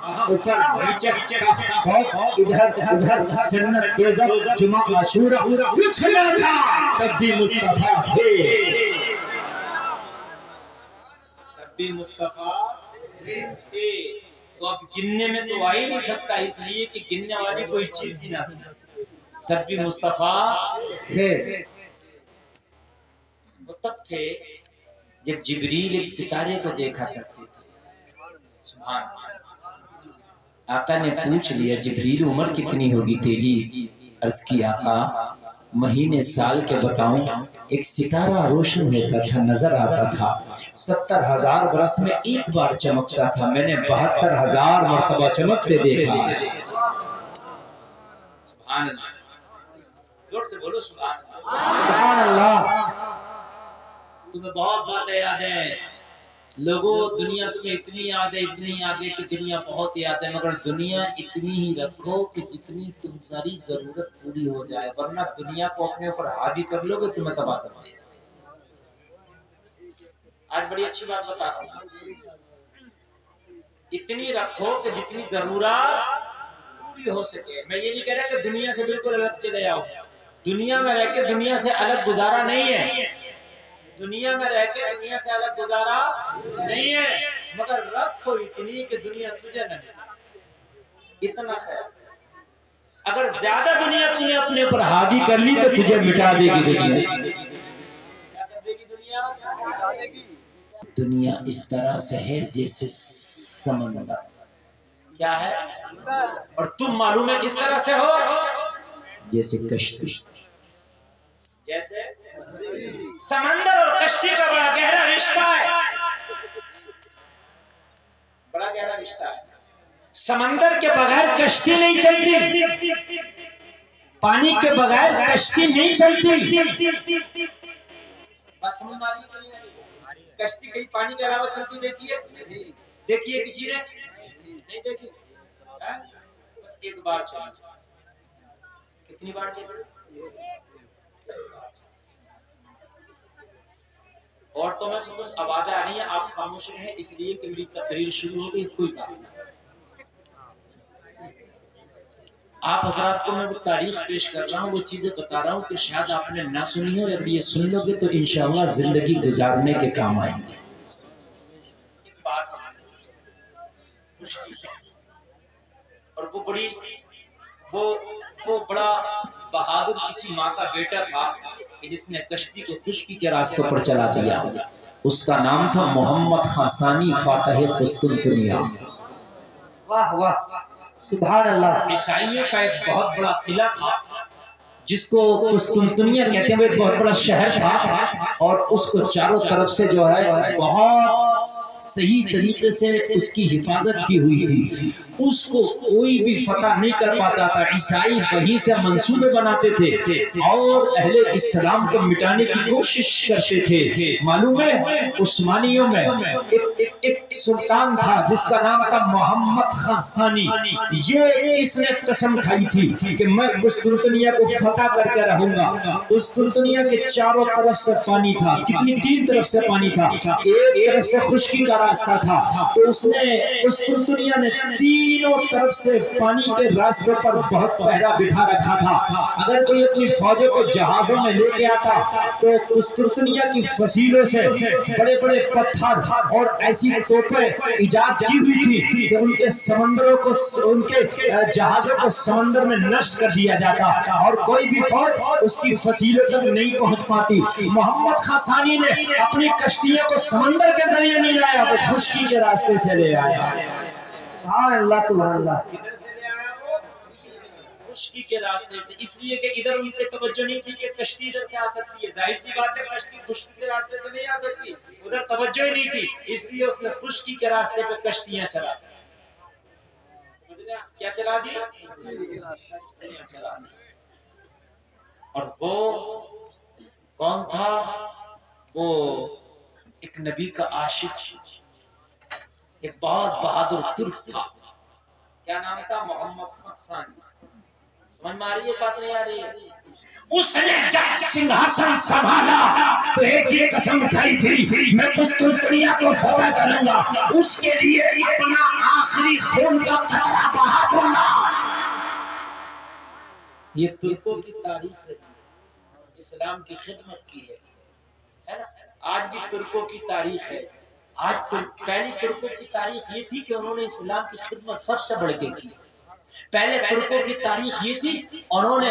اوپر نیچے فوق ادھر ادھر جنت دوزخ جمعہ عاشورہ کچھ نہ تھا تب بھی مصطفیٰ تھے، تب بھی مصطفیٰ تھے۔ تو اب گننے میں تو آ ہی نہیں سکتا، اس لیے کہ گننے والی کوئی چیز ہی نہ تھی، تب بھی مصطفیٰ تھے۔ وہ تب تھے جب جبریل ایک ستارے کو دیکھا کرتے تھے۔ سبحان اللہ۔ آقا نے پوچھ لیا جبریل عمر کتنی ہوگی تیری؟ عرض کی آقا مہینے سال کے بتاؤں؟ ایک ستارہ روشن ہوتا تھا، نظر آتا تھا، 70,000 برس میں ایک بار چمکتا تھا، میں نے 72,000 مرتبہ چمکتے دیکھا۔ سبحان اللہ، زور سے بولو سبحان اللہ۔ سبحان اللہ۔ تمہیں بہت باتیں یاد ہیں لوگوں، دنیا تمہیں اتنی یاد ہے کہ دنیا بہت یاد ہے، مگر دنیا اتنی ہی رکھو کہ جتنی تمہاری ضرورت پوری ہو جائے، ورنہ دنیا کو اپنے اوپر حاوی کر لو گے تمہیں تباہ کر دے گا۔ آج بڑی اچھی بات بتا رہا ہوں، اتنی رکھو کہ جتنی ضرورت پوری ہو سکے۔ میں یہ نہیں کہہ رہا کہ دنیا سے بالکل الگ چلے جاؤ، دنیا میں رہ کے دنیا سے الگ گزارا نہیں ہے، دنیا میں رہ کے دنیا سے الگ گزارا نہیں ہے، مگر رکھو اتنی کہ دنیا تجھے نہ ملے، اتنا خیال۔ اگر زیادہ دنیا تم نے اپنے پر حاوی کر لی تو تجھے مٹا دے گی دنیا۔ کیا کر دے گی دنیا؟ دنیا اس طرح سے ہے جیسے سمندر۔ کیا ہے؟ اور تم معلوم ہے کس طرح سے ہو؟ جیسے کشتی۔ جیسے سمندر اور کشتی کا بڑا گہرا رشتہ ہے، بڑا گہرا رشتہ ہے۔ سمندر کے بغیر کشتی نہیں چلتی، پانی کے بغیر کشتی نہیں چلتی۔ بات سمجھ میں آ رہی ہے؟ کشتی کہیں پانی کے علاوہ چلتی دیکھیے؟ دیکھیے کسی نے؟ نہیں دیکھی؟ بس ایک بار چلی۔ کتنی بار چلی؟ اور تو میں سمجھ آوازیں آ رہی ہیں، آپ خاموش رہیں اس لیے کہ میری تقریر شروع ہو گئی، کوئی بات نہیں۔ آپ حضرات کو میں وہ تاریخ پیش کر رہا ہوں، وہ چیزیں بتا رہا ہوں کہ شاید آپ نے نہ سنی ہو، اگر یہ سن لو گے تو انشاءاللہ زندگی گزارنے کے کام آئیں گے۔ ایک بات اور وہ بڑا بہادر کسی ماں کا بیٹا تھا کہ جس نے کشتی کو خشکی کے راستوں پر چلا دیا، اس کا نام تھا محمد خان ثانی فاتح قسطنطنیہ۔ واہ واہ سبحان اللہ۔ عیسائیوں کا ایک بہت بڑا قلعہ تھا جس کو قسطنطنیہ کہتے ہیں، وہ ایک بہت بڑا شہر تھا، اور اس کو چاروں طرف سے جو ہے بہت صحیح طریقے سے اس کی حفاظت کی ہوئی تھی، اس کو کوئی بھی فتح نہیں کر پاتا تھا۔ عیسائی وہیں سے منصوبے بناتے تھے اور اہل اسلام کو مٹانے کی کوشش کرتے تھے۔ معلوم ہے عثمانیوں میں ایک سلطان تھا جس کا نام تھا محمد خان ثانی، اس نے قسم کھائی تھی کہ میں قسطنطنیہ کو فتح کر کے رہوں گا۔ قسطنطنیہ کے چاروں طرف سے پانی تھا، کتنی 3 طرف سے پانی تھا، ایک طرف سے خشکی کا راستہ تھا، تو اس نے قسطنطنیہ نے تینوں طرف سے پانی کے راستے پر بہت پہرا بٹھا رکھا تھا۔ اگر کوئی اپنی فوجوں کو جہازوں میں لے کے آتا تو قسطنطنیہ کی فصیلوں سے بڑے بڑے پتھر اور ایسی توپیں ایجاد کی ہوئی تھی کہ ان کے سمندروں کو، ان کے جہازوں کو سمندر میں نشٹ کر دیا جاتا اور کوئی بھی فوج اس کی فصیلوں تک نہیں پہنچ پاتی۔ محمد خان ثانی نے اپنی کشتیوں کو سمندر کے ذریعے نہیں لایا، وہ خشکی کے راستے سے لے آیا۔ سبحان اللہ سبحان اللہ۔ کدھر سے لے آیا وہ؟ خشکی کے راستے سے، اس لیے کہ ادھر ان کی توجہ نہیں تھی کہ کشتی ادھر سے آ سکتی ہے، ظاہر سی بات ہے کشتی خشکی کے راستے سے نہیں آ سکتی، ادھر توجہ ہی نہیں تھی، اس لیے اس نے خشکی کے راستے پہ کشتیاں چلا دی۔ کیا چلا دی؟ کشتیاں چلا دی۔ اور وہ کون تھا؟ وہ ایک نبی کا عاشق، ایک بہت بہادر ترک تھا۔ کیا نام تھا؟ محمد خان ثانی۔ من ماری یہ بات نہیں آ رہی. اس نے جب سنگھاسن سنبھالا تو ایک ہی قسم کھائی تھی میں قسطنطنیہ کو فتح کروں گا, اس کے لیے اپنا آخری خون کا قطرہ بہا دوں گا. یہ ترکوں کی تاریخ ہے, اسلام کی خدمت کی ہے نا. آج بھی ترکوں کی تاریخ ہے. آج پہلی ترکوں کی تاریخ یہ تھی کہ انہوں نے اسلام کی خدمت سب سے بڑھ کے کی. پہلے ترکوں کی تاریخ یہ تھی انہوں نے